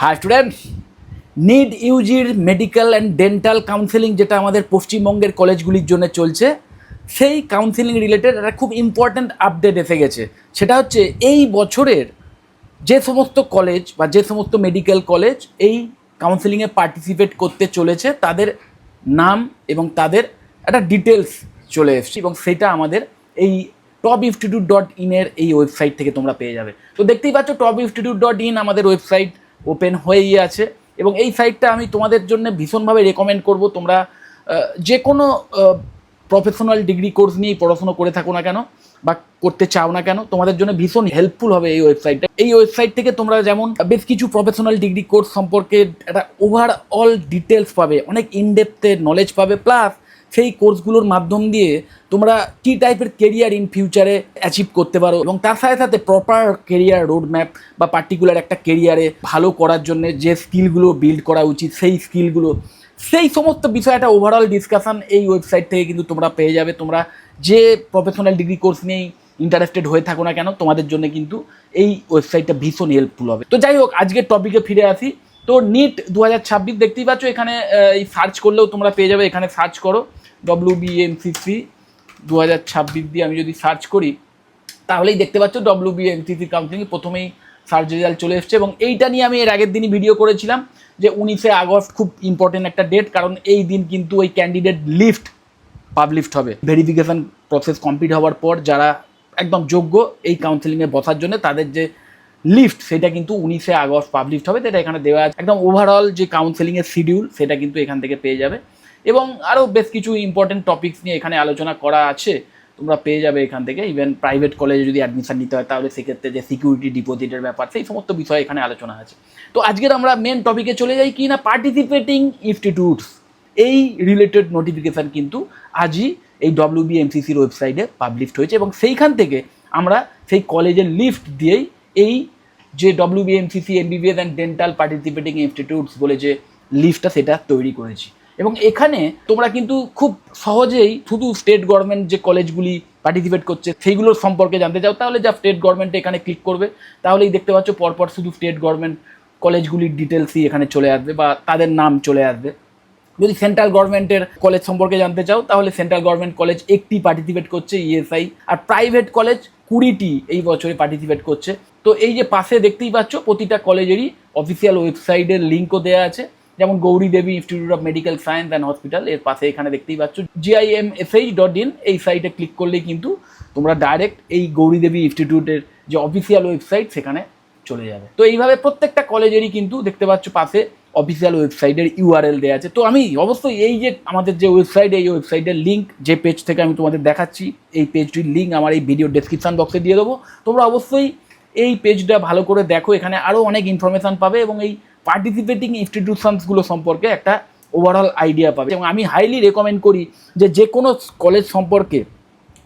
High students, need ইউজির medical and dental counselling যেটা আমাদের পশ্চিমবঙ্গের কলেজগুলির জন্য চলছে, সেই কাউন্সেলিং রিলেটেড একটা খুব ইম্পর্ট্যান্ট আপডেট এসে গেছে। সেটা হচ্ছে এই বছরের যে সমস্ত কলেজ বা যে সমস্ত মেডিকেল কলেজ এই কাউন্সেলিংয়ে পার্টিসিপেট করতে চলেছে তাদের নাম এবং তাদের একটা ডিটেলস চলে এসছে, এবং সেটা আমাদের এই top-institute.in এর এই ওয়েবসাইট থেকে তোমরা পেয়ে যাবে। তো দেখতেই পাচ্ছ top-institute.in আমাদের ওয়েবসাইট ওপেন হয়েই আছে, এবং এই সাইটটা আমি তোমাদের জন্য ভীষণভাবে রেকমেন্ড করব। তোমরা যে কোনো প্রফেশনাল ডিগ্রি কোর্স নিয়েই পড়াশোনা করে থাকো না কেন বা করতে চাও না কেন, তোমাদের জন্য ভীষণ হেল্পফুল হবে এই ওয়েবসাইটটা। এই ওয়েবসাইট থেকে তোমরা যেমন বেশ কিছু প্রফেশনাল ডিগ্রি কোর্স সম্পর্কে একটা ওভারঅল ডিটেলস পাবে, অনেক ইনডেপথের নলেজ পাবে, প্লাস সেই কোর্সগুলোর মাধ্যম দিয়ে তোমরা কী টাইপের কেরিয়ার ইন ফিউচারে অ্যাচিভ করতে পারো, এবং তার সাথে সাথে প্রপার কেরিয়ার রোড ম্যাপ বা পার্টিকুলার একটা কেরিয়ারে ভালো করার জন্য যে স্কিলগুলো বিল্ড করা উচিত সেই স্কিলগুলো, সেই সমস্ত বিষয়টা ওভারঅল ডিসকাশন এই ওয়েবসাইট থেকে কিন্তু তোমরা পেয়ে যাবে। তোমরা যে প্রফেশনাল ডিগ্রি কোর্স নিয়েই ইন্টারেস্টেড হয়ে থাকো না কেন, তোমাদের জন্য কিন্তু এই ওয়েবসাইটটা ভীষণ হেল্পফুল হবে। তো যাই হোক, আজকের টপিকে ফিরে আসি। তো নিট 2026 দেখতেই পাচ্ছ, এখানে এই সার্চ করলেও তোমরা পেয়ে যাবে। এখানে সার্চ করো WBMCC 2026 দিয়ে আমি যদি সার্চ করি তাহলেই দেখতে পাচ্ছ WBMCC কাউন্সেলিং প্রথমেই সার্চ রেজাল্ট চলে এসছে। এবং এইটা নিয়ে আমি এর আগের দিনই ভিডিও করেছিলাম যে 19শে আগস্ট খুব ইম্পর্টেন্ট একটা ডেট, কারণ এই দিন কিন্তু ওই ক্যান্ডিডেট লিস্ট পাবলিশড হবে। ভেরিফিকেশান প্রসেস কমপ্লিট হওয়ার পর যারা একদম যোগ্য এই কাউন্সেলিংয়ে বসার জন্য তাদের যে লিস্ট সেটা কিন্তু 19শে আগস্ট পাবলিশড হবে। সেটা এখানে দেওয়া আছে, একদম ওভারঅল যে কাউন্সেলিংয়ের শিডিউল সেটা কিন্তু এখান থেকে পেয়ে যাবে। এবং আরও বেশ কিছু ইম্পর্টেন্ট টপিকস নিয়ে এখানে আলোচনা করা আছে, তোমরা পেয়ে যাবে এখান থেকে। ইভেন প্রাইভেট কলেজে যদি অ্যাডমিশন নিতে হয় তাহলে সেক্ষেত্রে যে সিকিউরিটি ডিপোজিটের ব্যাপার, সেই সমস্ত বিষয় এখানে আলোচনা আছে। তো আজকের আমরা মেন টপিকে চলে যাই, কি না পার্টিসিপেটিং ইনস্টিটিউটস এই রিলেটেড নোটিফিকেশান কিন্তু আজই এই WBMCCর ওয়েবসাইটে পাবলিশড হয়েছে, এবং সেইখান থেকে আমরা সেই কলেজের লিস্ট দিয়েই এই যে WBMCC MBBS and dental participating institutes বলে যে লিস্টটা সেটা তৈরি করেছি। এবং এখানে তোমরা কিন্তু খুব সহজেই শুধু স্টেট গভর্নমেন্ট যে কলেজগুলি পার্টিসিপেট করছে সেইগুলোর সম্পর্কে জানতে চাও, তাহলে যা স্টেট গভর্নমেন্টে এখানে ক্লিক করবে, তাহলেই দেখতে পাচ্ছ পরপর শুধু স্টেট গভর্নমেন্ট কলেজগুলির ডিটেলসই এখানে চলে আসবে বা তাদের নাম চলে আসবে। যদি সেন্ট্রাল গভর্নমেন্টের কলেজ সম্পর্কে জানতে চাও তাহলে সেন্ট্রাল গভর্নমেন্ট কলেজ 1টি পার্টিসিপেট করছে ESI, আর প্রাইভেট কলেজ 20টি এই বছরে পার্টিসিপেট করছে। তো এই যে পাশে দেখতেই পাচ্ছ প্রতিটা কলেজেরই অফিসিয়াল ওয়েবসাইটের লিঙ্কও দেওয়া আছে, যেমন Gouri Devi institute of medical science and hospital, এর পাশে এখানে দেখতেই পাচ্ছ GIMSH.in, এই সাইটে ক্লিক করলেই কিন্তু তোমরা ডাইরেক্ট এই গৌরী দেবী ইনস্টিটিউটের যে অফিসিয়াল ওয়েবসাইট সেখানে চলে যাবে। তো এইভাবে প্রত্যেকটা কলেজেরই কিন্তু দেখতে পাচ্ছ পাশে অফিসিয়াল ওয়েবসাইটের URL দেওয়া আছে। তো আমি অবশ্যই এই যে আমাদের যে ওয়েবসাইট, এই ওয়েবসাইটের লিঙ্ক যে পেজ থেকে আমি তোমাদের দেখাচ্ছি, এই পেজটির লিঙ্ক আমার এই ভিডিও ডেসক্রিপশন বক্সে দিয়ে দেবো। তোমরা অবশ্যই এই পেজটা ভালো করে দেখো, এখানে আরও অনেক ইনফরমেশান পাবে এবং এই পার্টিসিপেটিং ইনস্টিটিউশনসগুলো সম্পর্কে একটা ওভারঅল আইডিয়া পাবে। এবং আমি হাইলি রেকমেন্ড করি যে কোনো কলেজ সম্পর্কে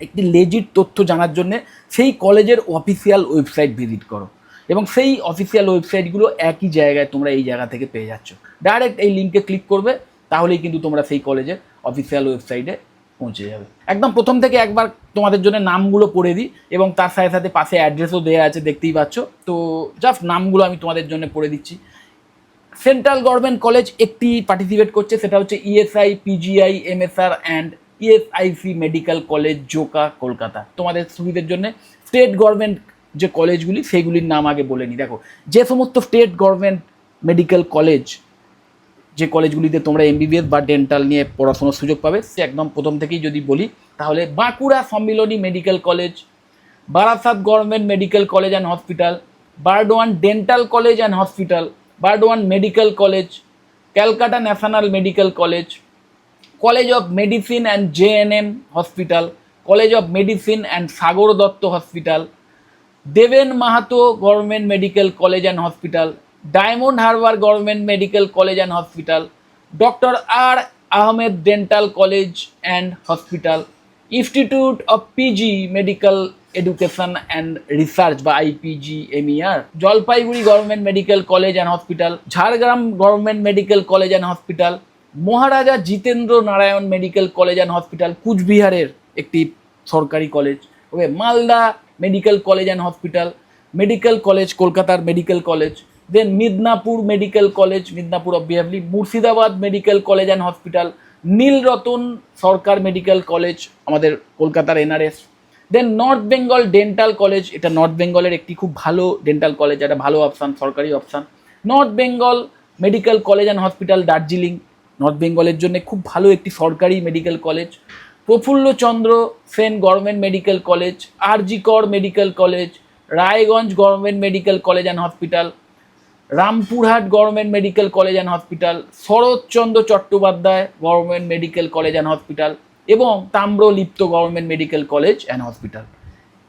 একটি লেজিট তথ্য জানার জন্যে সেই কলেজের অফিসিয়াল ওয়েবসাইট ভিজিট করো, এবং সেই অফিসিয়াল ওয়েবসাইটগুলো একই জায়গায় তোমরা এই জায়গা থেকে পেয়ে যাচ্ছ। ডাইরেক্ট এই লিঙ্কে ক্লিক করবে, তাহলেই কিন্তু তোমরা সেই কলেজের অফিসিয়াল ওয়েবসাইটে পৌঁছে যাবে। একদম প্রথম থেকে একবার তোমাদের জন্য নামগুলো পড়ে দিই, এবং তার সাথে সাথে পাশে অ্যাড্রেসও দেওয়া আছে দেখতেই পাচ্ছ। তো জাস্ট নামগুলো আমি তোমাদের জন্য পড়ে দিচ্ছি। সেন্ট্রাল গভর্নমেন্ট কলেজ একটি পার্টিসিপেট করছে, সেটা হচ্ছে ESI, PGI, MSR and ESIC medical college, Joka, Kolkata. তোমাদের সুবিধার জন্য স্টেট গভর্নমেন্ট যে কলেজগুলি সেইগুলির নাম আগে বলে নিই। দেখো, যে সমস্ত স্টেট গভর্নমেন্ট মেডিকেল কলেজ, যে কলেজগুলিতে তোমরা MBBS বা ডেন্টাল নিয়ে পড়াশোনার সুযোগ পাবে, সে একদম প্রথম থেকেই যদি বলি তাহলে Bankura Sammilani medical college, Barasat government medical college and hospital, Burdwan dental college and hospital, Burdwan medical college, Calcutta national medical college, college of medicine and JNM hospital, college of medicine and Sagar Dutta hospital, Deben Mahato government medical college and hospital, Diamond Harbour government medical college and hospital, doctor R. Ahmed dental college and hospital, institute of PG medical education and research বা IPGMER, Jalpaiguri government medical college and hospital, Jhargram government medical college and hospital, Maharaja Jitendra Narayan medical college and hospital, কুচবিহারের একটি সরকারি কলেজ। Okay, Malda medical college and hospital, medical college কলকাতার medical college, then Midnapore medical college, Midnapore obviously, Murshidabad medical college and hospital, Nilratan Sarkar medical college আমাদের কলকাতার NRS, then north Bengal dental college, এটা north বেঙ্গলের একটি খুব ভালো ডেন্টাল কলেজ, একটা ভালো অপশান, সরকারি option, north Bengal medical college and hospital Darjeeling, north বেঙ্গলের জন্য খুব ভালো একটি সরকারি medical college, Prafullachandra Sen government medical college, RG Kar medical college, Raiganj government medical college and hospital, Rampurhat government medical college and hospital, Saratchandra Chattopadhyay government medical college and hospital এবং Tamralipta government medical college and hospital.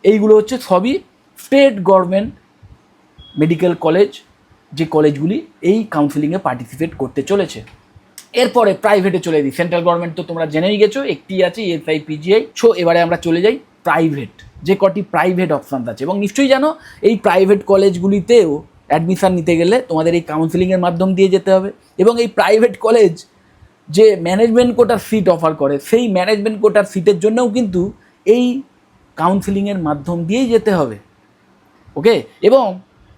এইগুলো হচ্ছে সবই স্টেট গভর্নমেন্ট মেডিকেল কলেজ, যে কলেজগুলি এই কাউন্সিলিংয়ে participate করতে চলেছে। এরপরে প্রাইভেটে চলে দিই। সেন্ট্রাল গভর্নমেন্ট তো তোমরা জেনেই গেছো, একটি আছে ESI PGI। সো এবারে আমরা চলে যাই প্রাইভেট, যে কটি প্রাইভেট অপশান আছে। এবং নিশ্চয়ই জানো এই প্রাইভেট কলেজগুলিতেও অ্যাডমিশান নিতে গেলে তোমাদের এই কাউন্সিলিংয়ের মাধ্যম দিয়ে যেতে হবে। এবং এই প্রাইভেট কলেজ যে ম্যানেজমেন্ট কোটার সিট অফার করে, সেই ম্যানেজমেন্ট কোটার সিটের জন্যও কিন্তু এই কাউন্সিলিংয়ের মাধ্যম দিয়েই যেতে হবে। ওকে, এবং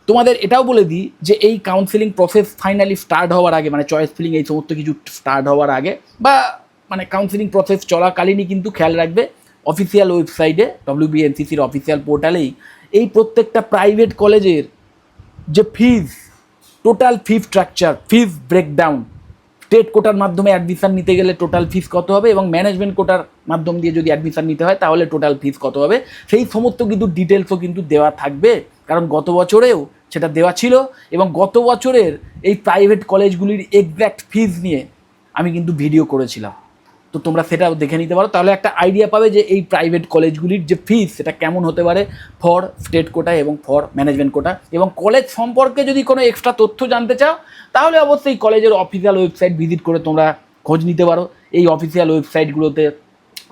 তোমাদের এটাও বলে দিই যে এই কাউন্সিলিং প্রসেস ফাইনালি স্টার্ট হওয়ার আগে, মানে চয়েস ফিলিং এই সমস্ত কিছু স্টার্ট হওয়ার আগে বা মানে কাউন্সিলিং প্রসেস চলাকালীনই কিন্তু খেয়াল রাখবে অফিসিয়াল ওয়েবসাইটে WBNCCর অফিসিয়াল পোর্টালেই এই প্রত্যেকটা প্রাইভেট কলেজের যে ফিজ, টোটাল ফিজ স্ট্রাকচার, ফিজ ব্রেকডাউন, স্টেট কোটার মাধ্যমে অ্যাডমিশান নিতে গেলে টোটাল ফিস কত হবে এবং ম্যানেজমেন্ট কোটার মাধ্যম দিয়ে যদি অ্যাডমিশান নিতে হয় তাহলে টোটাল ফিস কত হবে, সেই সমস্ত কিন্তু ডিটেলসও কিন্তু দেওয়া থাকবে। কারণ গত বছরেও সেটা দেওয়া ছিল এবং গত বছরের এই প্রাইভেট কলেজগুলির এক্স্যাক্ট ফিজ নিয়ে আমি কিন্তু ভিডিও করেছিলাম, তো তোমরা সেটাও দেখে নিতে পারো। তাহলে একটা আইডিয়া পাবে যে এই প্রাইভেট কলেজগুলির যে ফিস সেটা কেমন হতে পারে ফর স্টেট কোটা এবং ফর ম্যানেজমেন্ট কোটা। এবং কলেজ সম্পর্কে যদি কোনো এক্সট্রা তথ্য জানতে চাও তাহলে অবশ্যই কলেজের অফিসিয়াল ওয়েবসাইট ভিজিট করে তোমরা খোঁজ নিতে পারো। এই অফিসিয়াল ওয়েবসাইটগুলোতে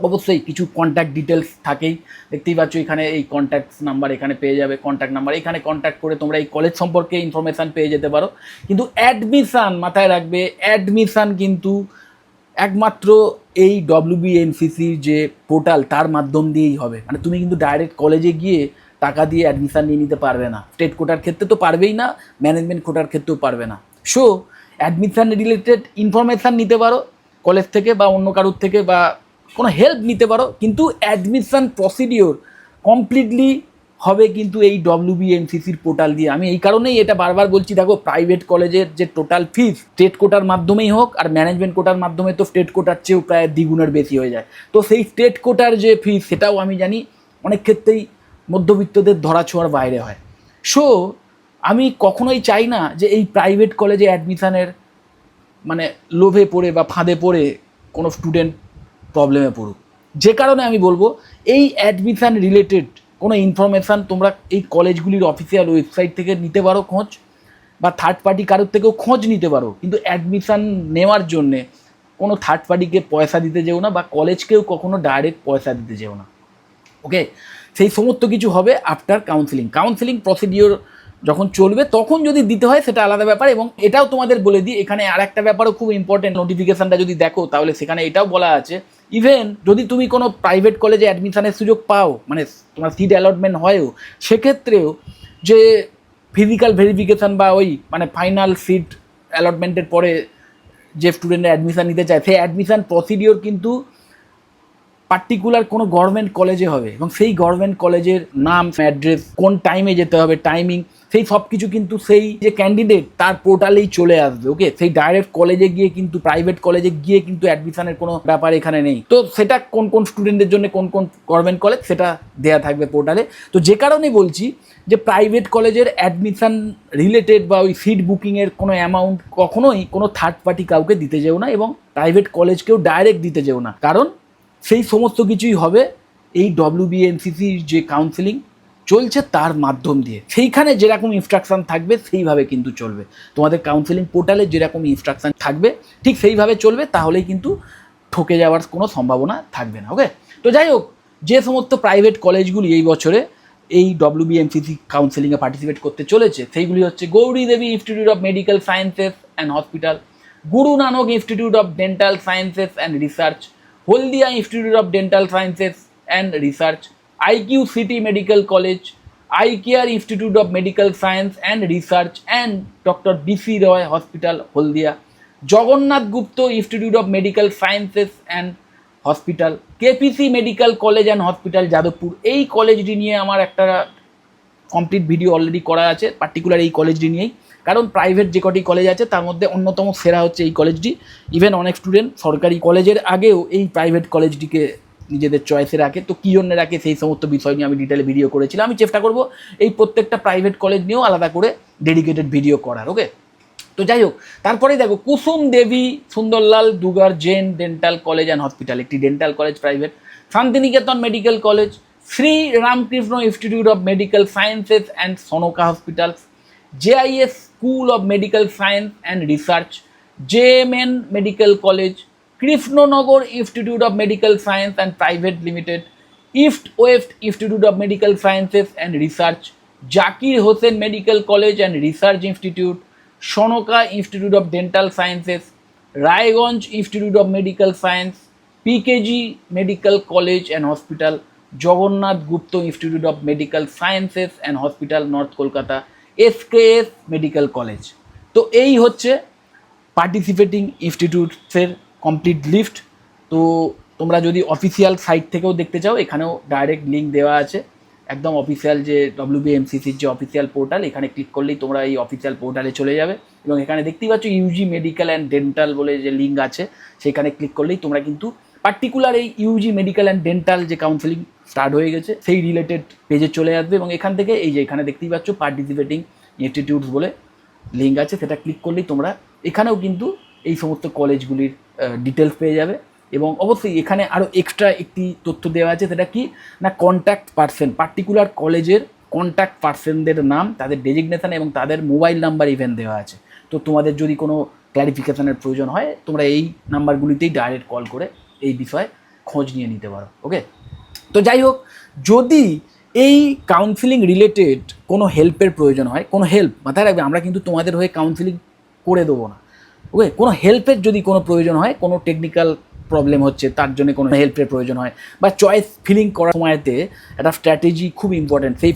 অবশ্যই কিছু কন্ট্যাক্ট ডিটেলস থাকেই, দেখতেই পাচ্ছ এখানে এই কন্ট্যাক্ট নাম্বার এখানে পেয়ে যাবে, কন্ট্যাক্ট নাম্বার এখানে কন্ট্যাক্ট করে তোমরা এই কলেজ সম্পর্কে ইনফরমেশান পেয়ে যেতে পারো। কিন্তু অ্যাডমিশান মাথায় রাখবে, অ্যাডমিশান কিন্তু একমাত্র এই WBNCCর যে পোর্টাল তার মাধ্যম দিয়েই হবে। মানে তুমি কিন্তু ডাইরেক্ট কলেজে গিয়ে টাকা দিয়ে অ্যাডমিশান নিয়ে নিতে পারবে না, স্টেট কোটার ক্ষেত্রে তো পারবেই না, ম্যানেজমেন্ট কোটার ক্ষেত্রেও পারবে না। সো অ্যাডমিশান রিলেটেড ইনফরমেশান নিতে পারো কলেজ থেকে বা অন্য কারোর থেকে বা কোনো হেল্প নিতে পারো, কিন্তু অ্যাডমিশান প্রসিডিওর কমপ্লিটলি হবে কিন্তু এই WBNCCর পোর্টাল দিয়ে। আমি এই কারণেই এটা বারবার বলছি, দেখো প্রাইভেট কলেজের যে টোটাল ফিস স্টেট কোটার মাধ্যমেই হোক আর ম্যানেজমেন্ট কোটার মাধ্যমে তো স্টেট কোটার চেয়েও প্রায় দ্বিগুণের বেশি হয়ে যায়। তো সেই স্টেট কোটার যে ফিস সেটাও আমি জানি অনেক ক্ষেত্রেই মধ্যবিত্তদের ধরাছোঁয়ার বাইরে হয়। সো আমি কখনোই চাই না যে এই প্রাইভেট কলেজে অ্যাডমিশানের মানে লোভে পড়ে বা ফাঁদে পড়ে কোনো স্টুডেন্ট প্রবলেমে পড়ুক। যে কারণে আমি বলবো এই অ্যাডমিশান রিলেটেড কোনো ইনফরমেশান তোমরা এই কলেজগুলির অফিসিয়াল ওয়েবসাইট থেকে নিতে পারো খোঁজ, বা থার্ড পার্টি কারোর থেকেও খোঁজ নিতে পারো। কিন্তু অ্যাডমিশান নেওয়ার জন্যে কোনো থার্ড পার্টিকে পয়সা দিতে যেও না বা কলেজকেও কখনো ডাইরেক্ট পয়সা দিতে যেও না। ওকে, সেই সমস্ত কিছু হবে আফটার কাউন্সিলিং প্রসিডিওর যখন চলবে তখন যদি দিতে হয় সেটা আলাদা ব্যাপার। এবং এটাও তোমাদের বলে দিই, এখানে আর একটা ব্যাপারও খুব ইম্পর্টেন্ট, নোটিফিকেশানটা যদি দেখো তাহলে সেখানে এটাও বলা আছে, ইভেন যদি তুমি কোনো প্রাইভেট কলেজে অ্যাডমিশানের সুযোগ পাও, মানে তোমার সিট অ্যালটমেন্ট হয়ও, সেক্ষেত্রেও যে ফিজিক্যাল ভেরিফিকেশান বা ওই মানে ফাইনাল সিট অ্যালটমেন্টের পরে যে স্টুডেন্টরা অ্যাডমিশান নিতে চায় সেই অ্যাডমিশান প্রসিডিওর কিন্তু পার্টিকুলার কোনো গভর্নমেন্ট কলেজে হবে এবং সেই গভর্নমেন্ট কলেজের নাম, অ্যাড্রেস, কোন টাইমে যেতে হবে, টাইমিং, সেই সব কিছু কিন্তু সেই যে ক্যান্ডিডেট তার পোর্টালেই চলে আসবে। ওকে, সেই ডাইরেক্ট কলেজে গিয়ে কিন্তু প্রাইভেট কলেজে গিয়ে কিন্তু অ্যাডমিশনের কোনো ব্যাপার এখানে নেই। তো সেটা কোন কোন স্টুডেন্টের জন্য কোন কোন গভর্নমেন্ট কলেজ সেটা দেয়া থাকবে পোর্টালে। তো যে কারণেই বলছি যে প্রাইভেট কলেজের অ্যাডমিশন রিলেটেড বা ওই সিট বুকিংয়ের কোনো অ্যামাউন্ট কখনোই কোনো থার্ড পার্টি কাউকে দিতে যেও না এবং প্রাইভেট কলেজকেও ডাইরেক্ট দিতে যেও না, কারণ সেই সমস্ত কিছুই হবে এই WBNCCর যে কাউন্সিলিং চলছে তার মাধ্যম দিয়ে। সেইখানে যেরকম ইনস্ট্রাকশান থাকবে সেইভাবে কিন্তু চলবে, তোমাদের কাউন্সিলিং পোর্টালে যেরকম ইনস্ট্রাকশান থাকবে ঠিক সেইভাবে চলবে, তাহলেই কিন্তু ঠকে যাওয়ার কোনো সম্ভাবনা থাকবে না। ওকে, তো যাই হোক, যে সমস্ত প্রাইভেট কলেজগুলি এই বছরে এই WBNCC কাউন্সিলিংয়ে পার্টিসিপেট করতে চলেছে সেইগুলি হচ্ছে Gouri Devi institute of medical sciences and hospital, Guru Nanak institute of dental sciences and research, Haldia institute of dental sciences and research, IQCT medical college, I care institute of medical science and research and doctor BC Roy hospital Haldia, Jagannath Gupta institute of medical sciences and hospital, KPC medical college and hospital Jadavpur. এই কলেজটি নিয়ে আমার একটা complete video already করা আছে, particular এই কলেজটি নিয়েই। কারণ প্রাইভেট যে কটি কলেজ আছে তার মধ্যে অন্যতম সেরা হচ্ছে এই কলেজটি। ইভেন অনেক স্টুডেন্ট সরকারি কলেজের আগেও এই প্রাইভেট কলেজটিকে নিজেদের চয়েসে রাখে। তো কী জন্য রাখে সেই সমস্ত বিষয় নিয়ে আমি ডিটেলে ভিডিও করেছিলাম। আমি চেষ্টা করব এই প্রত্যেকটা প্রাইভেট কলেজ নিয়েও আলাদা করে ডেডিকেটেড ভিডিও করার। ওকে, তো যাই হোক, তারপরে দেখো Kusum Devi Sunderlal Dugar Jain dental college and hospital, একটি dental college private. Santiniketan medical college, Shri Ramakrishna institute of medical sciences and Sanka hospitals, JIS school of medical science and research, JMN medical college, Krishnanagar institute of medical science and private limited, east west institute of medical sciences and research, Zakir Hossain medical college and research institute, Sanka institute of dental sciences, Raiganj institute of medical science, PKG medical college and hospital, Jagannath Gupta institute of medical sciences and hospital north Kolkata, SKS medical college. তো এই হচ্ছে participating ইনস্টিটিউটসের complete list. তো তোমরা যদি official site থেকেও দেখতে চাও, এখানেও ডাইরেক্ট লিঙ্ক দেওয়া আছে, একদম অফিসিয়াল যে WBMCCর যে অফিসিয়াল পোর্টাল, এখানে ক্লিক করলেই তোমরা এই অফিসিয়াল পোর্টালে চলে যাবে এবং এখানে দেখতেই পাচ্ছ UG মেডিকেল অ্যান্ড ডেন্টাল বলে যে লিঙ্ক আছে, সেখানে ক্লিক করলেই তোমরা কিন্তু পার্টিকুলার এই UG মেডিকেল অ্যান্ড ডেন্টাল যে কাউন্সেলিং স্টার্ট হয়ে গেছে সেই রিলেটেড পেজে চলে আসবে এবং এখান থেকে এই যে এখানে দেখতেই পাচ্ছ পার্টিসিপেটিং ইনস্টিটিউটস বলে লিঙ্ক আছে, সেটা ক্লিক করলেই তোমরা এখানেও কিন্তু এই সমস্ত কলেজগুলির ডিটেলস পেয়ে যাবে। এবং অবশ্যই এখানে আরও এক্সট্রা একটি তথ্য দেওয়া আছে, সেটা কি না কন্ট্যাক্ট পার্সন, পার্টিকুলার কলেজের কন্ট্যাক্ট পার্সনদের নাম, তাদের ডেজিগনেশন এবং তাদের মোবাইল নাম্বার ইভেন দেওয়া আছে। তো তোমাদের যদি কোনো ক্ল্যারিফিকেশনের প্রয়োজন হয় তোমরা এই নাম্বারগুলিতেই ডাইরেক্ট কল করে এই বিষয়ে খোঁজ নিয়ে নিতে পারো। ওকে, তো যাই হোক, যদি এই কাউন্সিলিং রিলেটেড কোনো হেল্পের প্রয়োজন হয়, কোনো হেল্প মাথায় রাখবে, আমরা কিন্তু তোমাদের হয়ে কাউন্সিলিং করে দেবো না। ওকে, কোনো হেল্পের যদি কোনো প্রয়োজন হয়, কোনো টেকনিক্যাল প্রবলেম হচ্ছে তার জন্য কোনো হেল্পের প্রয়োজন হয়, বা চয়েস ফিলিং করার সময়তে একটা স্ট্র্যাটেজি খুব ইম্পর্ট্যান্ট, সেই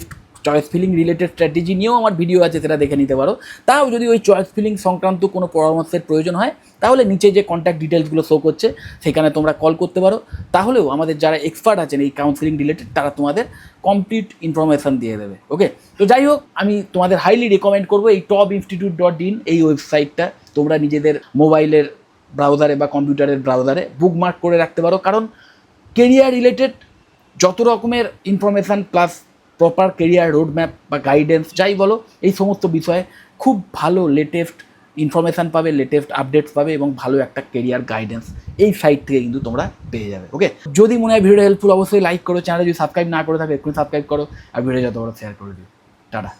চয়েস ফিলিং রিলেটেড স্ট্র্যাটেজি নিয়েও আমার ভিডিও আছে, সেটা দেখে নিতে পারো। তাও যদি ওই চয়েস ফিলিং সংক্রান্ত কোনো পরামর্শের প্রয়োজন হয় তাহলে নিচে যে কন্ট্যাক্ট ডিটেলসগুলো শো করছে সেখানে তোমরা কল করতে পারো। তাহলেও আমাদের যারা এক্সপার্ট আছেন এই কাউন্সিলিং রিলেটেড তারা তোমাদের কমপ্লিট ইনফরমেশান দিয়ে দেবে। ওকে, তো যাই হোক, আমি তোমাদের হাইলি রেকমেন্ড করবো এই topinstitute.in এই ওয়েবসাইটটা তোমরা নিজেদের মোবাইলের ব্রাউজারে বা কম্পিউটারের ব্রাউজারে বুকমার্ক করে রাখতে পারো। কারণ কেরিয়ার রিলেটেড যত রকমের information plus proper career roadmap বা গাইডেন্স যাই বলো, এই সমস্ত বিষয়ে খুব ভালো লেটেস্ট ইনফরমেশান পাবে, লেটেস্ট আপডেটস পাবে এবং ভালো একটা কেরিয়ার গাইডেন্স এই সাইট থেকে কিন্তু তোমরা পেয়ে যাবে। ওকে, যদি মনে হয় ভিডিওটা হেল্পফুল অবশ্যই লাইক করো, চ্যানেলে যদি সাবস্ক্রাইব না করে থাকে এক্ষুনি সাবস্ক্রাইব করো আর ভিডিও যত বড় শেয়ার করে দিও। টাটা।